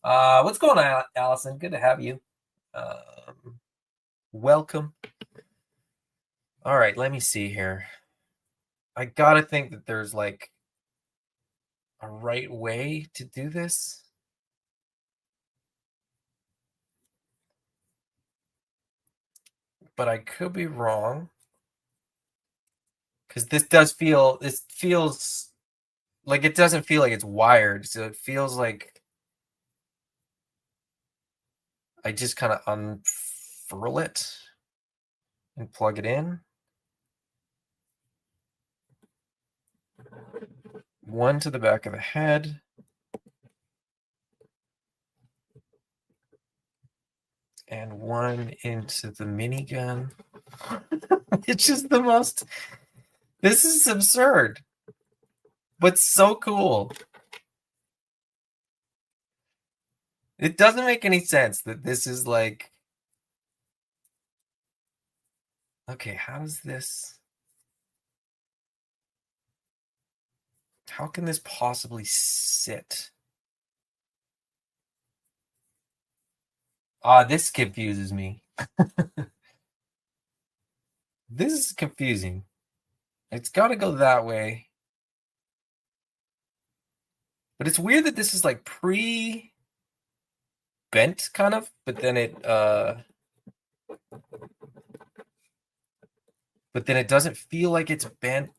What's going on, Allison? Good to have you. Welcome. All right, let me see here. I gotta think that there's like a right way to do this. But I could be wrong. Because this feels like it doesn't feel like it's wired. So it feels like I just kind of unfurl it and plug it in. One to the back of the head. And one into the minigun. It's just the most. This is absurd, but so cool. It doesn't make any sense that this is like. Okay, how does this. How can this possibly sit? This confuses me. This is confusing. It's got to go that way. But it's weird that this is like pre-bent kind of, but then it doesn't feel like it's bent.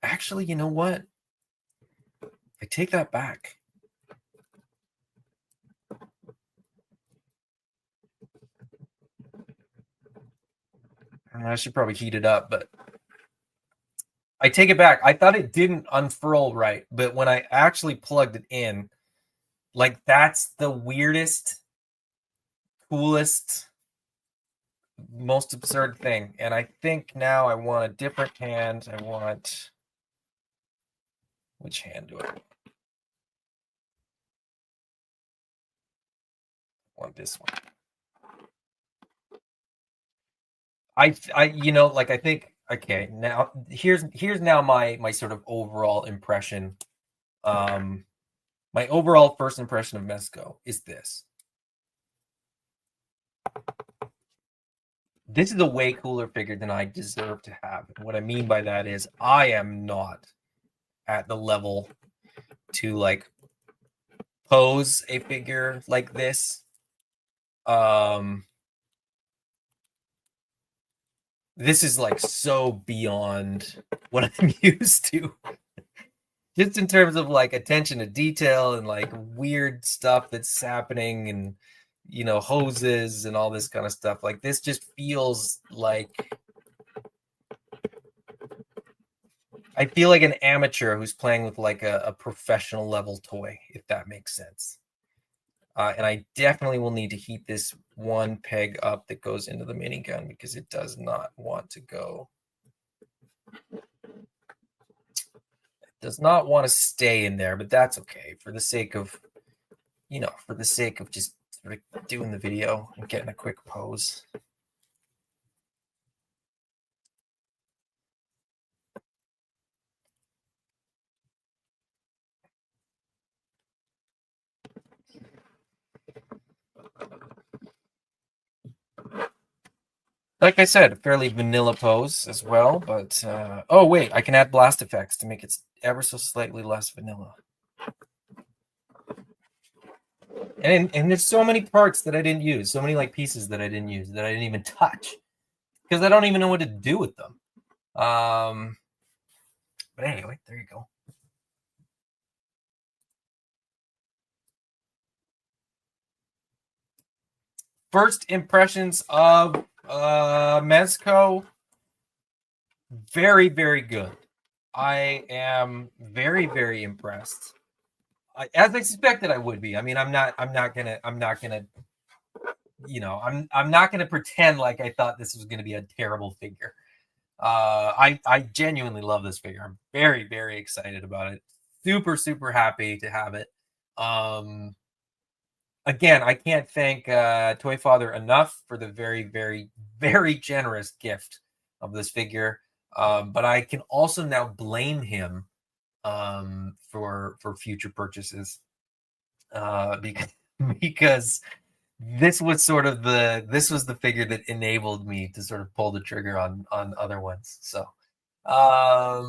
Actually, you know what? I take that back. I should probably heat it up, but I take it back. I thought it didn't unfurl right, but when I actually plugged it in, like that's the weirdest, coolest, most absurd thing. And I think now I want a different hand. I want, which hand do I want? This one. you know, like I think, okay, now here's now my sort of overall impression. My overall first impression of Mezco is this. This is a way cooler figure than I deserve to have. And what I mean by that is I am not at the level to like pose a figure like this. This is like so beyond what I'm used to. Just in terms of like attention to detail and like weird stuff that's happening and, you know, hoses and all this kind of stuff. Like this just feels like, I feel like an amateur who's playing with like a professional level toy, if that makes sense. And I definitely will need to heat this one peg up that goes into the minigun because it does not want to go. It does not want to stay in there, but that's okay for the sake of, you know, for the sake of just sort of doing the video and getting a quick pose. Like I said, a fairly vanilla pose as well, but oh wait, I can add blast effects to make it ever so slightly less vanilla. And there's so many parts that I didn't use, so many like pieces that I didn't use that I didn't even touch because I don't even know what to do with them. But anyway, there you go. First impressions of Mezco, very, very good. I am very, very impressed. As I suspected I would be. I mean, I'm not gonna, you know, I'm not gonna pretend like I thought this was gonna be a terrible figure. I genuinely love this figure. I'm very, very excited about it. Super, super happy to have it. Again, I can't thank Toy Father enough for the very, very, very generous gift of this figure. But I can also now blame him for future purchases because this was sort of the figure that enabled me to sort of pull the trigger on other ones. So a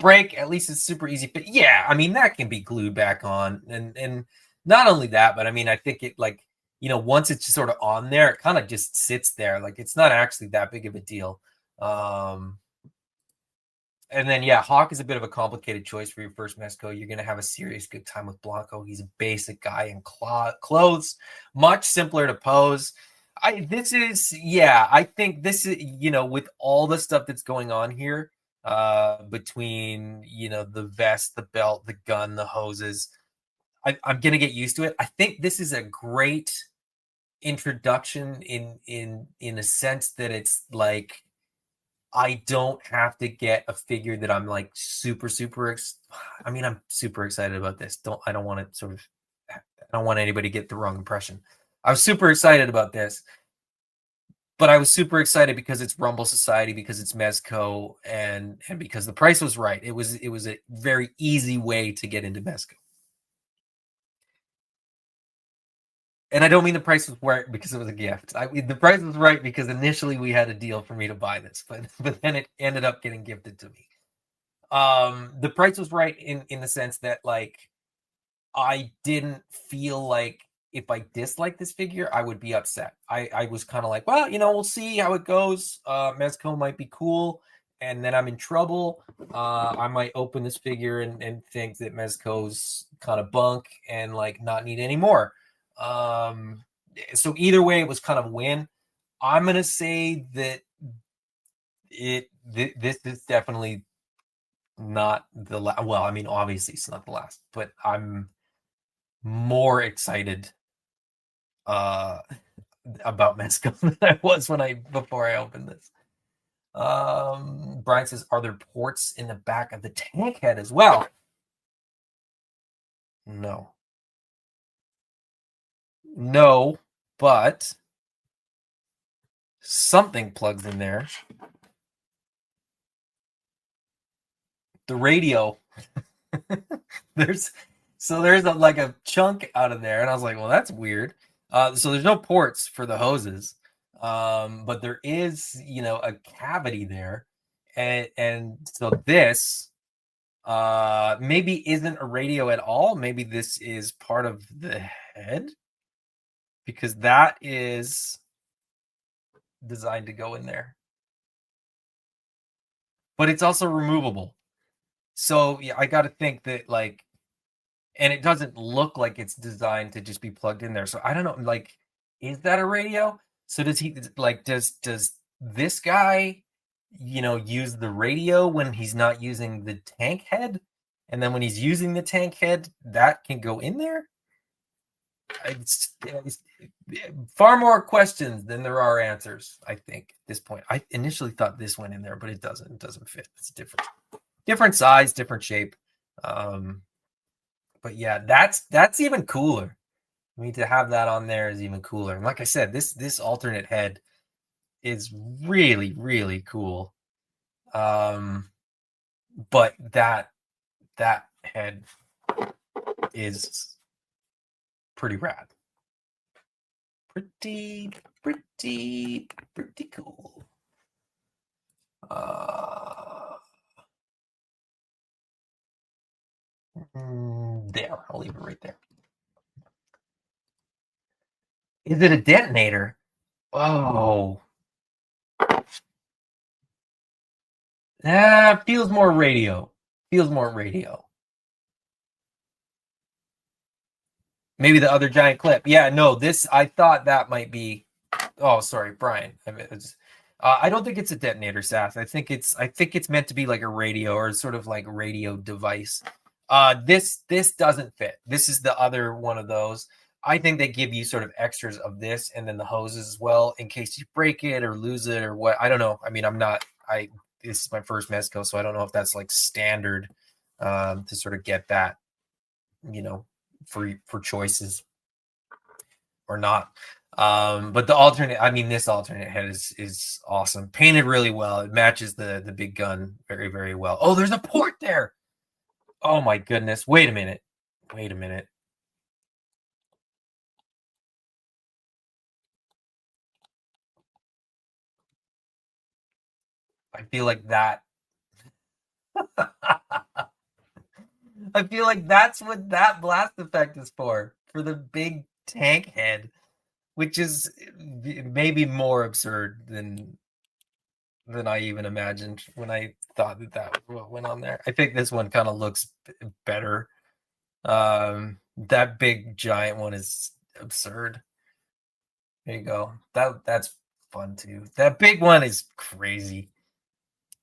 break, at least it's super easy. But yeah, I mean that can be glued back on, and not only that, but I mean I think it, like, you know, once it's just sort of on there, it kind of just sits there. Like it's not actually that big of a deal. And then yeah, Hawk is a bit of a complicated choice for your first Mezco. You're gonna have a serious good time with Blanco. He's a basic guy in clothes, much simpler to pose. I think this is, you know, with all the stuff that's going on here, between, you know, the vest, the belt, the gun, the hoses, I'm gonna get used to it. I think this is a great introduction in a sense that it's like I don't have to get a figure that I'm like super, super. I mean, I'm super excited about this. I don't want to sort of, I don't want anybody to get the wrong impression. I was super excited about this, but I was super excited because it's Rumble Society, because it's Mezco, and because the price was right. It was a very easy way to get into Mezco. And I don't mean the price was right because it was a gift. The price was right because initially we had a deal for me to buy this, but then it ended up getting gifted to me. The price was right in the sense that, like, I didn't feel like if I disliked this figure, I would be upset. I was kind of like, well, you know, we'll see how it goes. Mezco might be cool, and then I'm in trouble. I might open this figure and think that Mezco's kind of bunk and like not need any more. So either way, it was kind of a win. I'm gonna say that This is definitely not the last. Well, I mean, obviously it's not the last, but I'm more excited uh about Mezco than I was when I before I opened this. Brian says, are there ports in the back of the tank head as well? No. No, but something plugs in there. The radio. there's there's like a chunk out of there, and I was like, well, that's weird. So there's no ports for the hoses, but there is, a cavity there, and so this maybe isn't a radio at all. Maybe this is part of the head, because that is designed to go in there, but it's also removable. So yeah, I got to think that, like, and it doesn't look like it's designed to just be plugged in there. So I don't know, like, is that a radio? So does he, like, does this guy, use the radio when he's not using the tank head? And then when he's using the tank head, that can go in there? It's far more questions than there are answers, I think, at this point. I initially thought this went in there, but it doesn't. It doesn't fit. It's different size, different shape. But yeah, that's even cooler. I mean, to have that on there is even cooler. And like I said, this alternate head is really, really cool. But that head is pretty rad. Pretty cool. There, I'll leave it right there. Is it a detonator? Oh. Feels more radio. Maybe the other giant clip. Yeah, no, this, I thought that might be. Oh, sorry, Brian. I don't think it's a detonator, Sass. I think it's meant to be like a radio, or sort of like radio device. This doesn't fit. This is the other one of those. I think they give you sort of extras of this, and then the hoses as well, in case you break it or lose it or what. I don't know. I mean, this is my first Mezco, so I don't know if that's like standard to sort of get that, for choices or not. But the alternate, I mean, this alternate head is awesome. Painted really well. It matches the big gun very, very well. Oh, there's a port there. Oh my goodness. Wait a minute. I feel like that. I feel like that's what that blast effect is for the big tank head, which is maybe more absurd than I even imagined when I thought that what went on there. I think this one kind of looks better. That big giant one is absurd. There you go. That's fun too. That big one is crazy.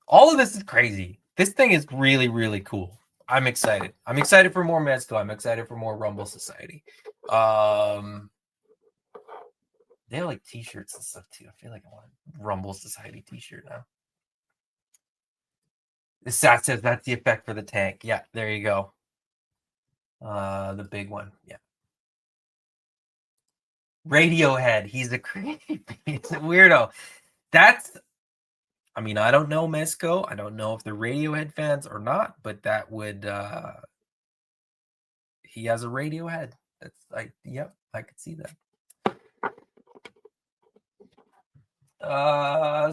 All of this is crazy. This thing is really, really cool. I'm excited. I'm excited for more Mezco. I'm excited for more Rumble Society. They have like t-shirts and stuff too. I feel like I want a Rumble Society t-shirt now. The Sat says that's the effect for the tank. Yeah, there you go. The big one. Yeah. Radiohead. He's a creepy. He's a weirdo. I mean, I don't know Mezco. I don't know if they're Radiohead fans or not, but that would he has a Radiohead. That's like, yep, I could see that.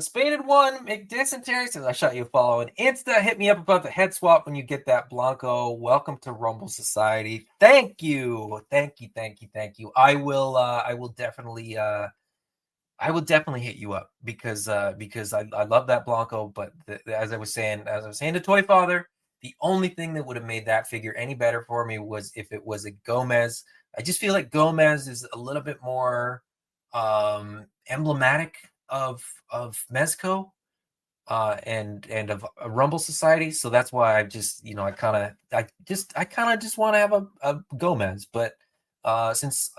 Spaded one, McDysentery says, I shot you a follow on Insta. Hit me up about the head swap when you get that Blanco. Welcome to Rumble Society. Thank you. I will definitely hit you up because I love that Blanco. But as I was saying to Toy Father, the only thing that would have made that figure any better for me was if it was a Gomez. I just feel like Gomez is a little bit more emblematic of Mezco. and of a Rumble Society. So that's why I just, I kind of just want to have a Gomez, but since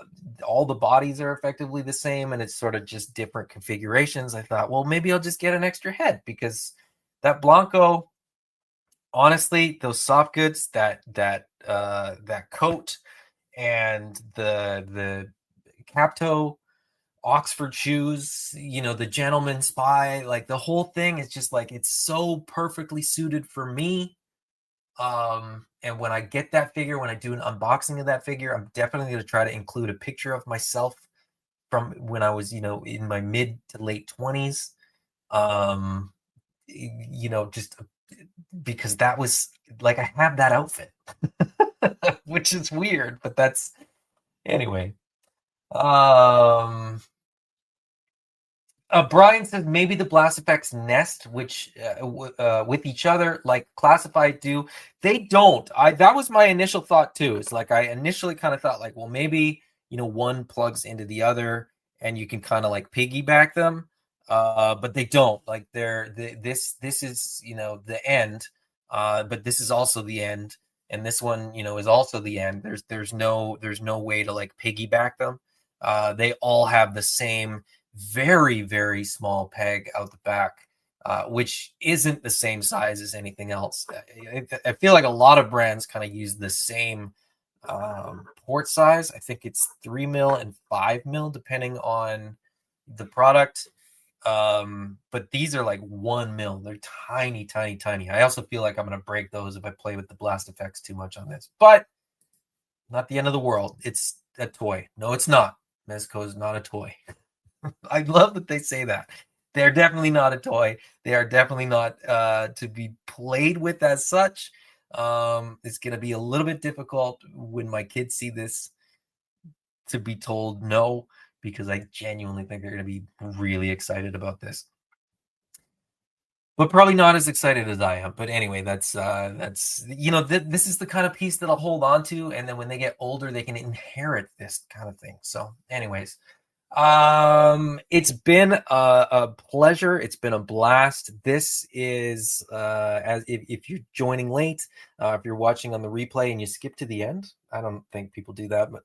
all the bodies are effectively the same and it's sort of just different configurations, I thought, well, maybe I'll just get an extra head, because that Blanco, honestly, those soft goods, that coat, and the Capto Oxford shoes, the Gentleman Spy, like the whole thing is just like, it's so perfectly suited for me. And when I get that figure, when I do an unboxing of that figure, I'm definitely going to try to include a picture of myself from when I was, in my mid to late 20s. Um, just because that was like, I have that outfit, which is weird, but that's anyway. Brian says maybe the Blast Effects nest, which with each other, like Classified do. They don't. That was my initial thought too. It's like, I initially kind of thought like, well, maybe one plugs into the other and you can kind of like piggyback them. But they don't. Like this is the end. But this is also the end, and this one is also the end. There's no way to like piggyback them. They all have the same very, very small peg out the back, which isn't the same size as anything else. I feel like a lot of brands kind of use the same port size. I think it's 3 mil and 5 mil, depending on the product. But these are like 1 mil. They're tiny, tiny, tiny. I also feel like I'm going to break those if I play with the Blast Effects too much on this, but not the end of the world. It's a toy. No, it's not. Mezco is not a toy. I love that they say that. They're definitely not a toy. They are definitely not to be played with as such. It's going to be a little bit difficult when my kids see this to be told no, because I genuinely think they're going to be really excited about this. But probably not as excited as I am. But anyway, that's this is the kind of piece that I'll hold on to, and then when they get older, they can inherit this kind of thing. So anyways, it's been a pleasure. It's been a blast. This is as if you're joining late, if you're watching on the replay and you skip to the end, I don't think people do that, but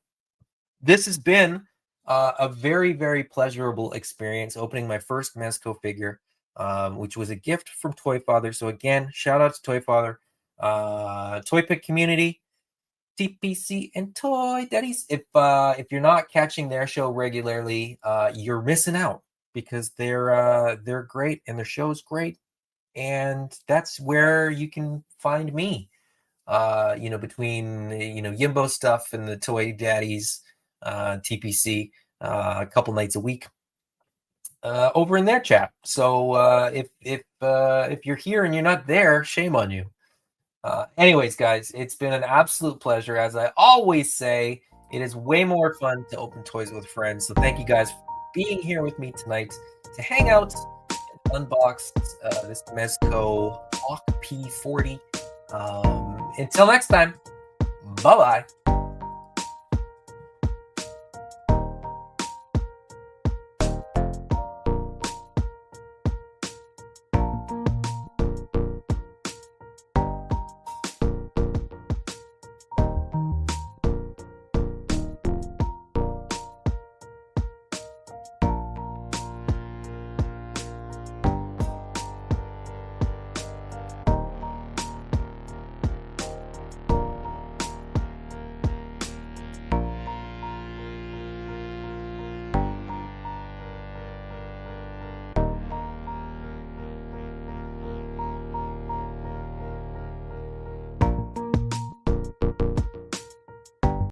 this has been a very, very pleasurable experience opening my first Mezco figure, which was a gift from Toy Father. So again, shout out to Toy Father, Toy Pick community, TPC and Toy Daddies. If you're not catching their show regularly, you're missing out, because they're great and their show's great, and that's where you can find me. Between Yimbo stuff and the Toy Daddies, TPC, a couple nights a week over in their chat. So if you're here and you're not there, shame on you. Anyways, guys, it's been an absolute pleasure. As I always say, it is way more fun to open toys with friends. So thank you guys for being here with me tonight to hang out and unbox this Mezco Hawk P-40. Until next time, bye-bye.